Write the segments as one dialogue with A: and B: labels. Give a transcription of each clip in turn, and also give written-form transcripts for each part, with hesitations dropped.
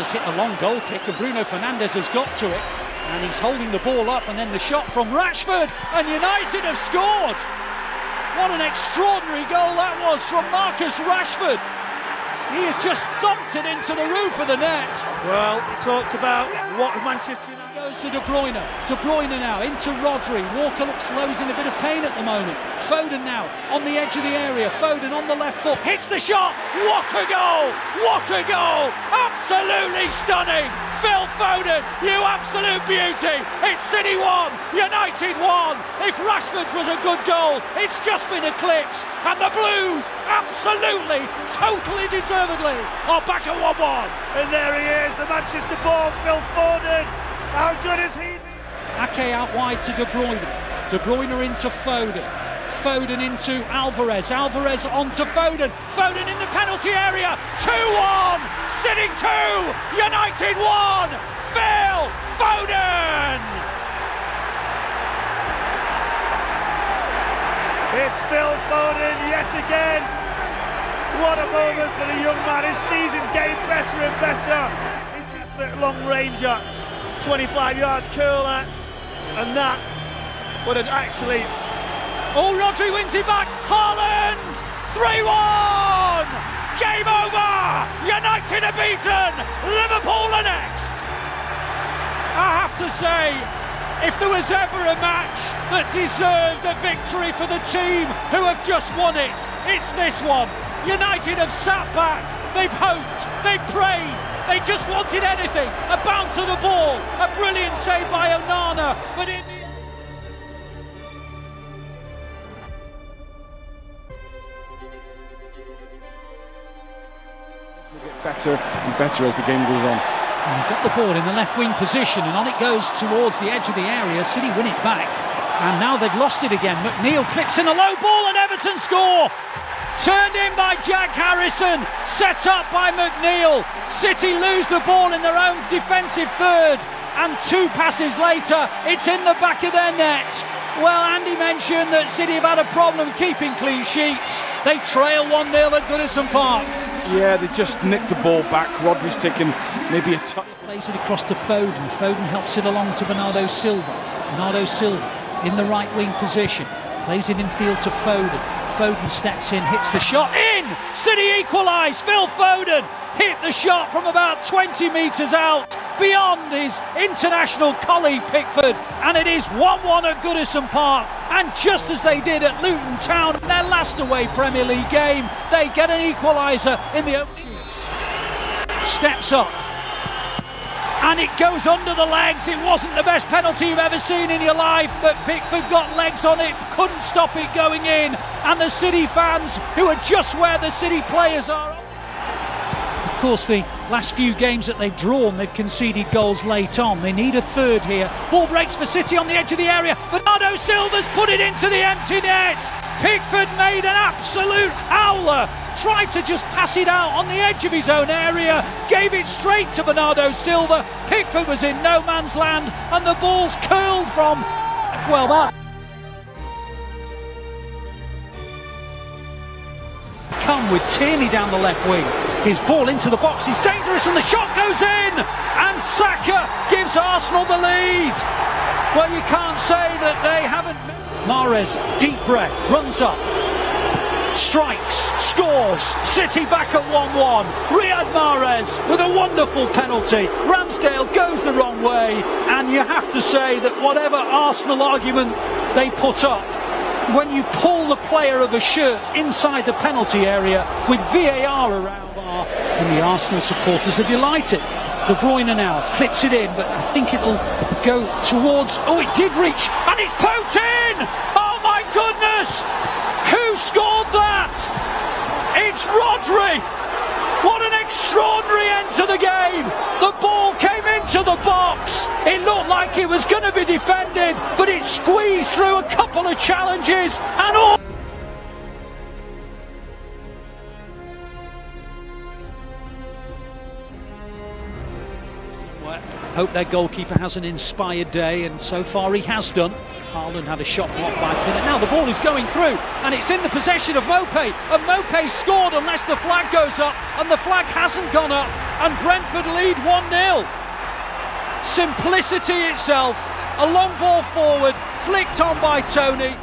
A: has hit a long goal kick and Bruno Fernandes has got to it and he's holding the ball up, and then the shot from Rashford, and United have scored. What an extraordinary goal that was from Marcus Rashford. He has just thumped it into the roof of the net.
B: Well, we talked about what Manchester United...
A: Goes to De Bruyne now, into Rodri. Walker looks low, he's in a bit of pain at the moment. Foden now, on the edge of the area. Foden on the left foot, hits the shot. What a goal! What a goal! Absolutely stunning! Phil Foden, you absolute beauty! It's City 1, United 1. If Rashford's was a good goal, it's just been eclipsed. And the Blues, absolutely, totally deservedly, are back at 1-1.
B: And there he is, the Manchester born Phil Foden. How good has he been?
A: Ake out wide to De Bruyne. De Bruyne into Foden. Foden into Alvarez. Alvarez onto Foden. Foden in the penalty area. 2-1. City 2. United 1. Phil Foden.
B: It's Phil Foden yet again. What a moment for the young man. His season's getting better and better. He's a long ranger. 25 yards curler, and that would have actually...
A: Oh, Rodri wins it back. Haaland, 3-1. Game over. United are beaten. Liverpool are next. I have to say, if there was ever a match that deserved a victory for the team who have just won it, it's this one. United have sat back, they've hoped, they've prayed, they just wanted anything. A bounce of the ball, a brilliant save by Onana, but in the end...
C: Will get better and better as the game goes on.
A: And they've got the ball in the left wing position, and on it goes towards the edge of the area. City win it back, and now they've lost it again. McNeil clips in a low ball and Everton score. Turned in by Jack Harrison, set up by McNeil. City lose the ball in their own defensive third, and 2 passes later, it's in the back of their net. Well, Andy mentioned that City have had a problem keeping clean sheets. They trail 1-0 at Goodison Park.
C: Yeah, they just nicked the ball back. Rodri's taken maybe a touch.
A: Plays it across to Foden. Foden helps it along to Bernardo Silva. Bernardo Silva in the right wing position. Plays it in field to Foden. Foden steps in, hits the shot, in! City equalise, Phil Foden hit the shot from about 20 metres out, beyond his international colleague Pickford, and it is 1-1 at Goodison Park. And just as they did at Luton Town, their last away Premier League game, they get an equaliser in the opening. Steps up, and it goes under the legs. It wasn't the best penalty you've ever seen in your life, but Pickford got legs on it, couldn't stop it going in, and the City fans, who are just where the City players are. Of course, the last few games that they've drawn, they've conceded goals late on. They need a third here. Ball breaks for City on the edge of the area. Bernardo Silva's put it into the empty net. Pickford made an absolute howler. Tried to just pass it out on the edge of his own area, gave it straight to Bernardo Silva. Pickford was in no man's land, and the ball's curled from, well, that come with Tierney down the left wing. His ball into the box, he's dangerous, and the shot goes in, and Saka gives Arsenal the lead. Well, you can't say that they haven't. Mahrez, deep breath, runs up, strikes, scores. City back at 1-1. Riyad Mahrez with a wonderful penalty. Ramsdale goes the wrong way, and you have to say that whatever Arsenal argument they put up, when you pull the player of a shirt inside the penalty area with VAR around, and the Arsenal supporters are delighted. De Bruyne now clips it in, but I think it'll go towards... Oh, it did reach, and it's poked in! Oh my goodness! Who scored that? It's Rodri! What an extraordinary end to the game! The ball came into the box. It looked like it was going to be defended, but it squeezed through a couple of challenges, and all... Hope their goalkeeper has an inspired day, and so far he has done. Haaland had a shot blocked by Pinnock. Now the ball is going through, and it's in the possession of Mopé, and Mopé scored unless the flag goes up, and the flag hasn't gone up. and Brentford lead 1-0. Simplicity itself, a long ball forward, flicked on by Tony.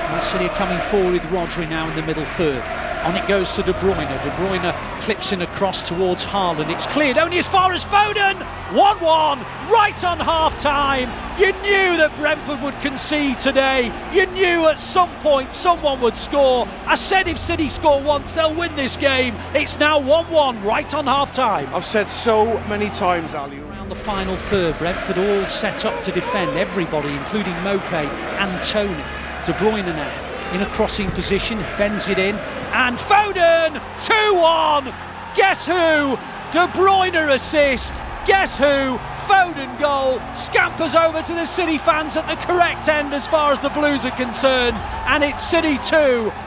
A: Man City are coming forward with Rodri now in the middle third. On it goes to De Bruyne. De Bruyne clips in across towards Haaland. It's cleared only as far as Foden. 1-1, right on half-time. You knew that Brentford would concede today. You knew at some point someone would score. I said if City score once, they'll win this game. It's now 1-1, right on half-time.
C: I've said so many times, Ali.
A: Around the final third, Brentford all set up to defend. Everybody, including Mopé and Tony. De Bruyne now in a crossing position, bends it in, and Foden, 2-1. Guess who? De Bruyne assist. Guess who? Foden goal. Scampers over to the City fans at the correct end as far as the Blues are concerned, and it's City 2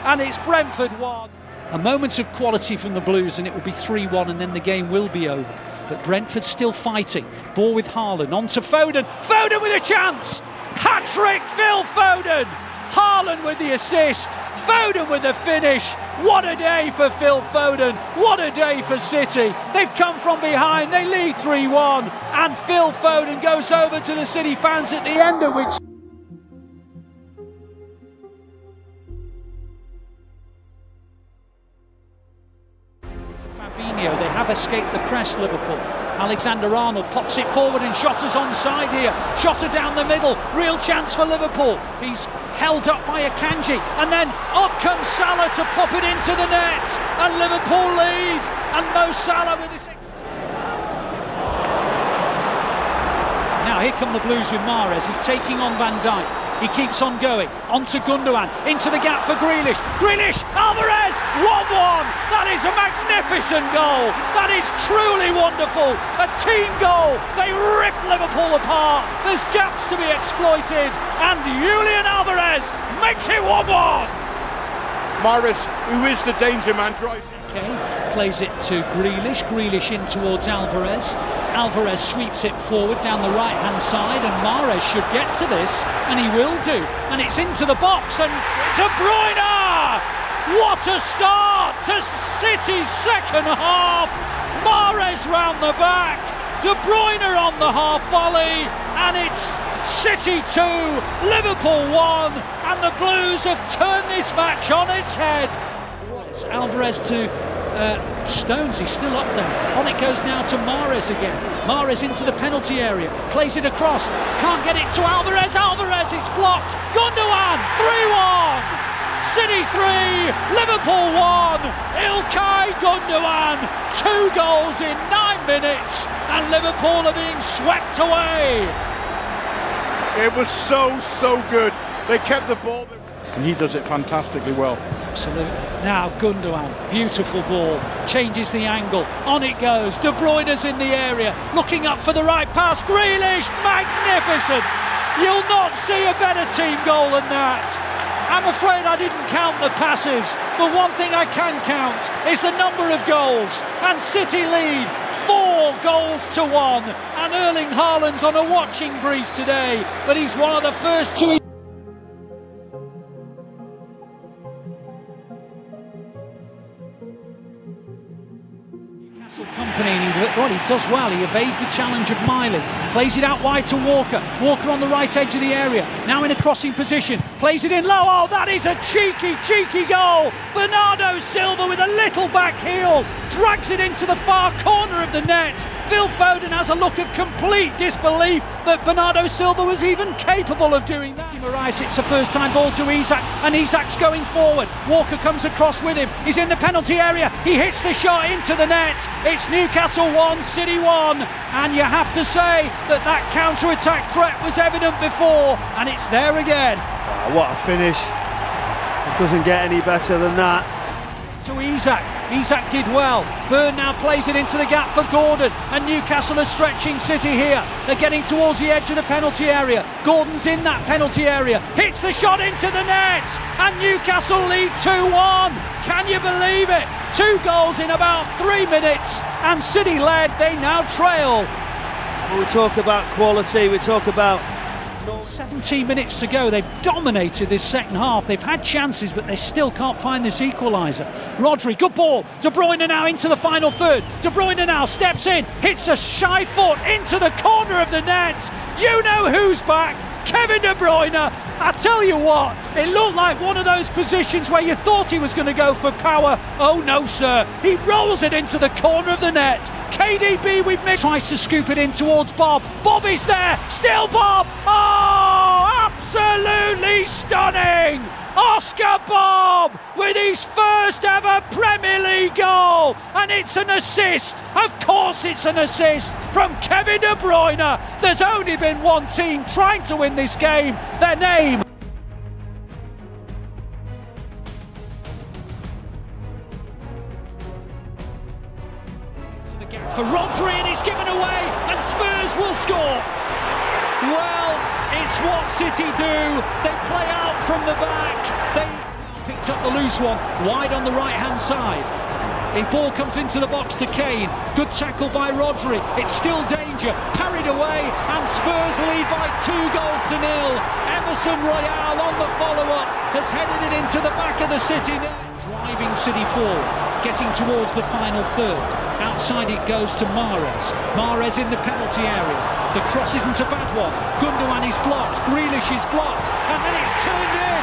A: and it's Brentford 1. A moment of quality from the Blues and it will be 3-1 and then the game will be over. But Brentford still fighting. Ball with Haaland, on to Foden. Foden with a chance. Hat-trick, Phil Foden. Haaland with the assist, Foden with the finish. What a day for Phil Foden, what a day for City. They've come from behind, they lead 3-1, and Phil Foden goes over to the City fans at the end of which Fabinho, they have escaped the press, Liverpool. Alexander-Arnold pops it forward and Shotta's onside here. Shotta down the middle, real chance for Liverpool. He's held up by Akanji, and then up comes Salah to pop it into the net, and Liverpool lead, and Mo Salah with his... Now here come the Blues with Mahrez, he's taking on Van Dijk. He keeps on going, on to Gundogan, into the gap for Grealish. Grealish, Alvarez, 1-1. That is a magnificent goal. That is truly wonderful. A team goal. They rip Liverpool apart. There's gaps to be exploited. And Julian Alvarez makes it 1-1.
C: Mahrez, who is the danger man, drives.
A: Okay, plays it to Grealish. Grealish in towards Alvarez. Alvarez sweeps it forward down the right hand side, and Mahrez should get to this, and he will do, and it's into the box, and De Bruyne! What a start to City's second half. Mahrez round the back, De Bruyne on the half volley, and it's City 2, Liverpool 1, and the Blues have turned this match on its head. Alvarez to Stones, he's still up there. On it goes now to Mahrez again. Mahrez into the penalty area, plays it across, can't get it to Alvarez. Alvarez, it's blocked. Gundogan, 3-1. City 3, Liverpool 1. Ilkay Gundogan, 2 goals in 9 minutes, and Liverpool are being swept away.
C: It was so good. They kept the ball, and he does it fantastically well.
A: Absolutely. Now Gundogan, beautiful ball, changes the angle, on it goes, De Bruyne's in the area, looking up for the right pass, Grealish, magnificent! You'll not see a better team goal than that. I'm afraid I didn't count the passes, but one thing I can count is the number of goals, and City lead 4 goals to 1, and Erling Haaland's on a watching brief today, but he's one of the first 2. Company, and he does well. He evades the challenge of Miley, plays it out wide to Walker. Walker on the right edge of the area, now in a crossing position, plays it in low. Oh, that is a cheeky goal. Bernardo Silva with a little back heel drags it into the far corner of the net. Phil Foden has a look of complete disbelief that Bernardo Silva was even capable of doing that. Moraes, it's a first time ball to Isak, and Isak's going forward. Walker comes across with him, he's in the penalty area, he hits the shot into the net. It's Newcastle 1, City 1, and you have to say that that counter-attack threat was evident before, and it's there again.
B: Oh, what a finish. It doesn't get any better than that.
A: To Isak, Isak did well. Burn now plays it into the gap for Gordon, and Newcastle are stretching City here. They're getting towards the edge of the penalty area. Gordon's in that penalty area, hits the shot into the net, and Newcastle lead 2-1. Can you believe it? 2 goals in about 3 minutes, and City led, they now trail.
B: We talk about quality, we talk about
A: 17 minutes to go. They've dominated this second half. They've had chances, but they still can't find this equaliser. Rodri, good ball. De Bruyne now into the final third. De Bruyne now steps in, hits a shy foot into the corner of the net. You know who's back. Kevin De Bruyne. I tell you what, it looked like one of those positions where you thought he was going to go for power. Oh no, sir. He rolls it into the corner of the net. KDB with missed. Tries to scoop it in towards Bob. Bob is there. Still Bob. Oh, absolutely stunning. Oscar Bob with his first ever Premier League goal, and it's an assist. Of course it's an assist from Kevin De Bruyne. There's only been one team trying to win this game, their name. To the gap for Rodri, and it's given away, and Spurs will score. Well, it's what City do. They play out from the back. They picked up the loose one, wide on the right-hand side. The ball comes into the box to Kane. Good tackle by Rodri. It's still danger. Parried away, and Spurs lead by 2-0. Emerson Royale on the follow-up has headed it into the back of the City net. Driving City forward, getting towards the final third. Outside it goes to Mahrez. Mahrez in the penalty area. The cross isn't a bad one. Gundogan is blocked. Grealish is blocked. And then it's turned in.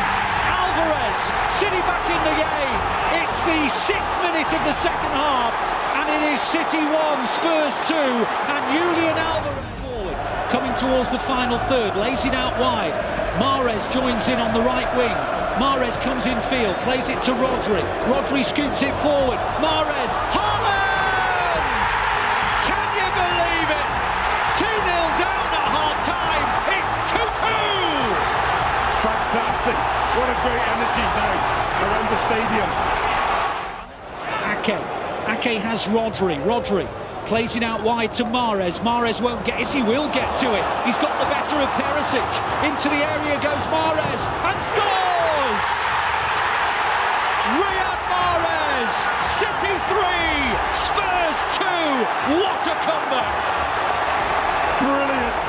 A: Alvarez, City back in the game. It's the 6th minute of the second half. And it is City 1, Spurs 2. And Julian Alvarez forward. Coming towards the final third. Lays it out wide. Mahrez joins in on the right wing. Mahrez comes in field. Plays it to Rodri. Rodri scoops it forward. Mahrez.
C: Fantastic. What a great energy now around the stadium.
A: Ake has Rodri. Rodri plays it out wide to Mahrez. Mahrez won't get it. He will get to it. He's got the better of Perisic. Into the area goes Mahrez and scores! Riyad Mahrez. City 3, Spurs 2. What a comeback!
C: Brilliant.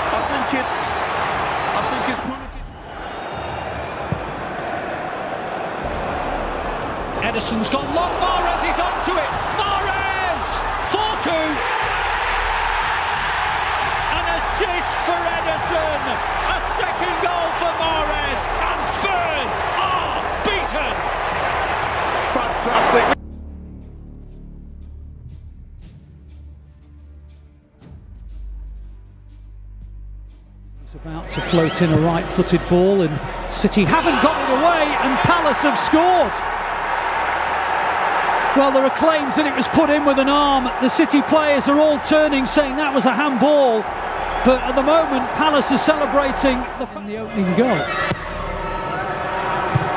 C: I think it's
A: Edison's gone long, Mahrez is onto it, Mahrez! 4-2! An assist for Edison, a second goal for Mahrez, and Spurs are beaten!
C: fantastic.
A: He's about to float in a right-footed ball, and City haven't got it away, and Palace have scored. Well, there are claims that it was put in with an arm. The City players are all turning, saying that was a handball. But at the moment, Palace is celebrating the opening goal.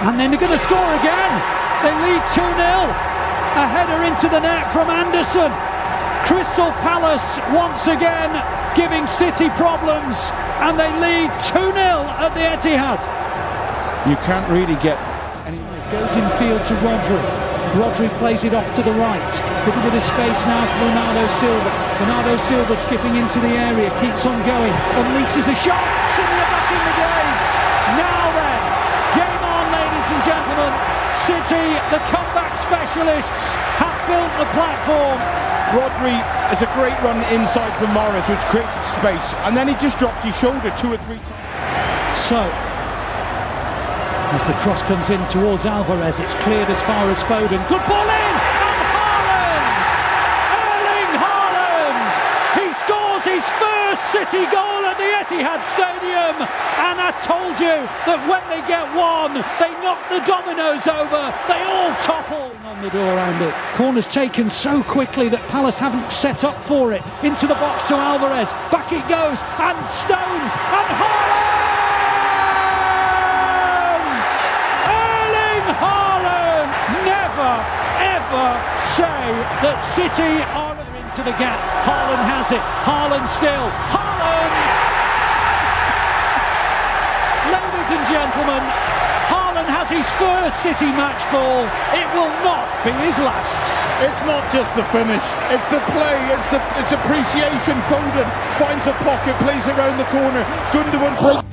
A: And then they're going to score again. They lead 2-0. A header into the net from Anderson. Crystal Palace once again giving City problems. And they lead 2-0 at the Etihad.
C: You can't really get any...
A: Goes in field to Rodri. Rodri plays it off to the right. Looking at the space now for Bernardo Silva. Bernardo Silva skipping into the area, keeps on going, unleashes a shot. City are back in the game. Now then, game on, ladies and gentlemen. City, the comeback specialists, have built the platform.
C: Rodri has a great run inside from Mahrez, which creates space, and then he just drops his shoulder 2 or 3 times.
A: So, as the cross comes in towards Alvarez, it's cleared as far as Foden. Good ball in! And Haaland! Erling Haaland! He scores his first City goal at the Etihad Stadium. And I told you that when they get one, they knock the dominoes over. They all topple on the door handle. Corner's taken so quickly that Palace haven't set up for it. Into the box to Alvarez. Back it goes. And Stones. And Haaland! Haaland! Never, ever say that City are into the gap. Haaland has it. Haaland still. Haaland! Ladies and gentlemen, Haaland has his first City match ball. It will not be his last.
C: It's not just the finish, it's the play, it's appreciation. Foden finds a pocket, plays around the corner. Gundogan breaks.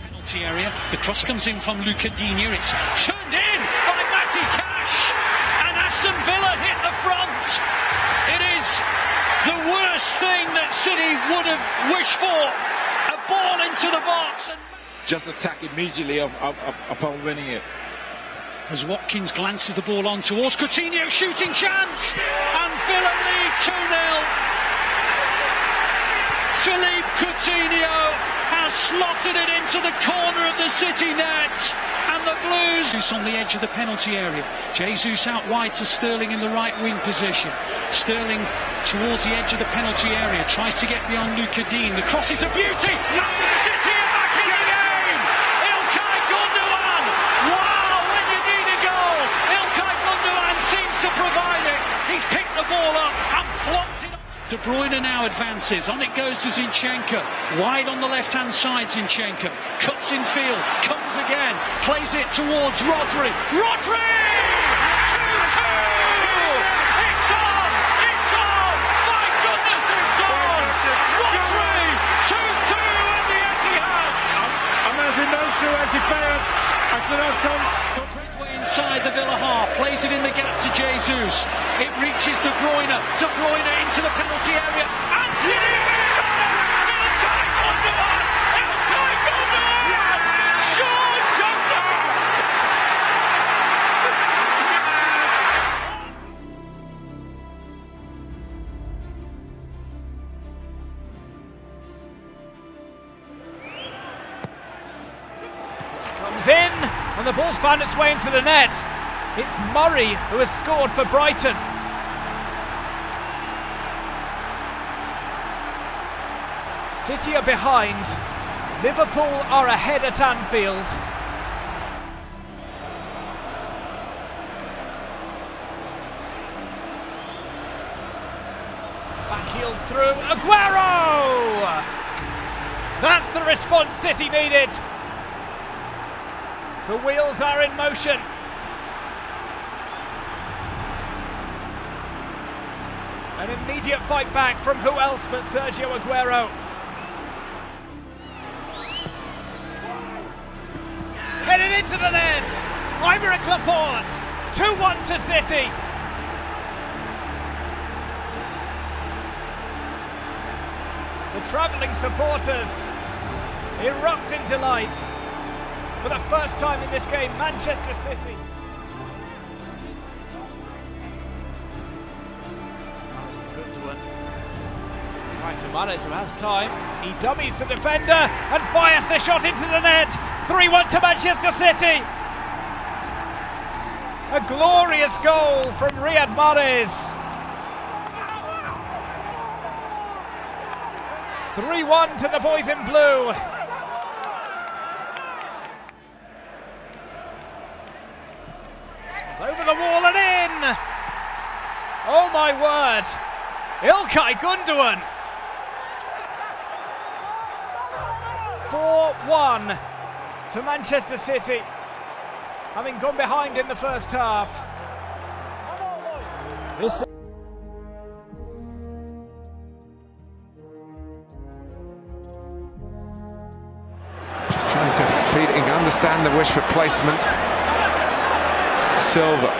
A: Penalty area. The cross comes in from Lucadinho. It's turned in by Matty Cash, and Aston Villa hit the front. It is the worst thing that City would have wished for. A ball into the box. And
D: just attack immediately upon winning it.
A: as Watkins glances the ball on towards Coutinho, shooting chance, and Villa lead 2-0. Philippe Coutinho has slotted it into the corner of the City net, and the Blues on the edge of the penalty area. Jesus out wide to Sterling in the right wing position. Sterling towards the edge of the penalty area, tries to get beyond Lucadinho. The cross is a beauty, and the City are back in the game. Ilkay Gundogan, wow, when you need a goal, Ilkay Gundogan seems to provide it. He's picked the ball up and plonked it. De Bruyne now advances, on it goes to Zinchenko, wide on the left-hand side. Zinchenko cuts in field, comes again, plays it towards Rodri. Rodri! 2-2! It's on! It's on! My goodness, it's on! Rodri! 2-2 at the Etihad!
D: I'm as emotional as the fans. I should have some.
A: Inside the Villa half, plays it in the gap to Jesus. It reaches De Bruyne. De Bruyne into the penalty area. And City win! Ilkay Gundogan! Ilkay Gundogan! Sean Johnson!
E: Comes in, and the ball's found its way into the net. It's Murray who has scored for Brighton. City are behind. Liverpool are ahead at Anfield. Backheeled through. Aguero! That's the response City needed. The wheels are in motion. An immediate fight back from who else but Sergio Aguero. Headed into the net. Aymeric Laporte. 2-1 to City. The travelling supporters erupt in delight. For the first time in this game, Manchester City. Right to Mahrez, who has time. He dummies the defender and fires the shot into the net. 3-1 to Manchester City. A glorious goal from Riyad Mahrez. 3-1 to the boys in blue. Over the wall and in! Oh my word! Ilkay Gundogan! 4-1 to Manchester City, having gone behind in the first half.
F: Just trying to feed and understand the wish for placement. Silva,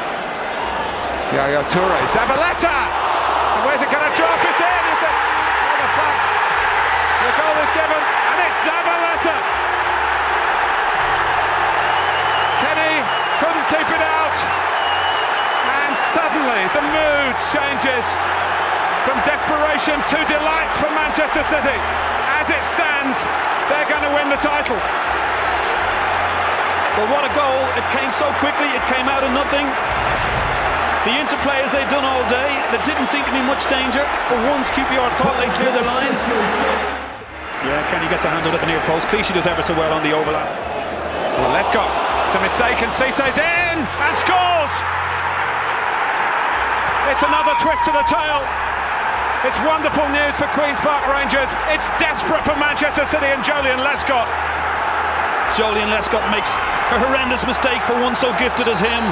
F: Yaya Toure, Zabaleta, and where's it going to drop? It's in, is it? On the flag. The goal is given, and it's Zabaleta. Kenny couldn't keep it out, and suddenly the mood changes from desperation to delight for Manchester City. As it stands, they're going to win the title.
B: But what a goal, it came so quickly, it came out of nothing. The interplay as they'd done all day, there didn't seem to be much danger. For once, QPR thought they'd clear their lines. Yeah, Kenny gets a hand at the near post. Clichy does ever so well on the overlap.
F: Well, let's go. It's a mistake, and Cissé's in and scores! It's another twist to the tail. It's wonderful news for Queen's Park Rangers. It's desperate for Manchester City and Joleon Lescott.
G: Joleon Lescott makes a horrendous mistake for one so gifted as him.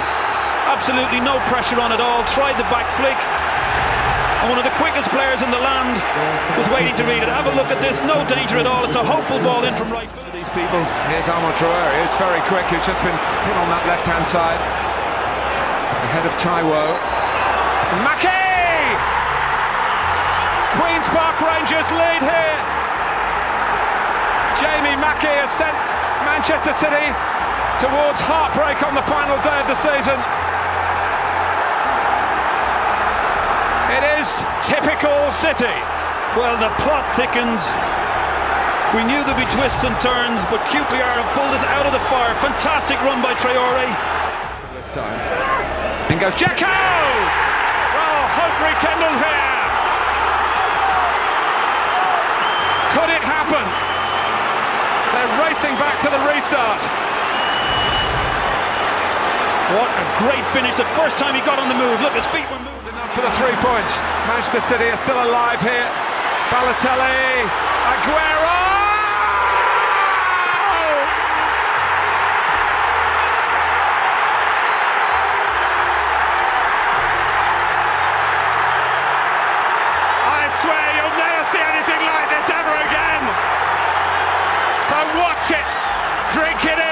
G: Absolutely no pressure on at all. Tried the back flick. And one of the quickest players in the land was waiting to read it. Have a look at this. No danger at all. It's a hopeful ball in from right for these people.
F: Here's Armand Traoré. It's very quick. He's just been put on that left-hand side. Ahead of Taiwo. Mackey! Queen's Park Rangers lead here. Jamie Mackey has sent Manchester City towards heartbreak on the final day of the season. It is typical City.
G: Well, the plot thickens. We knew there'd be twists and turns, but QPR have pulled us out of the fire. Fantastic run by Traoré.
F: This time. In goes Jacko! Well, hope rekindled here. Could it happen? They're racing back to the restart.
G: What a great finish. The first time he got on the move. Look, his feet were moved.
F: Enough for the 3 points. Manchester City are still alive here. Balotelli, Aguero! I swear you'll never see anything like this ever again. So watch it, drink it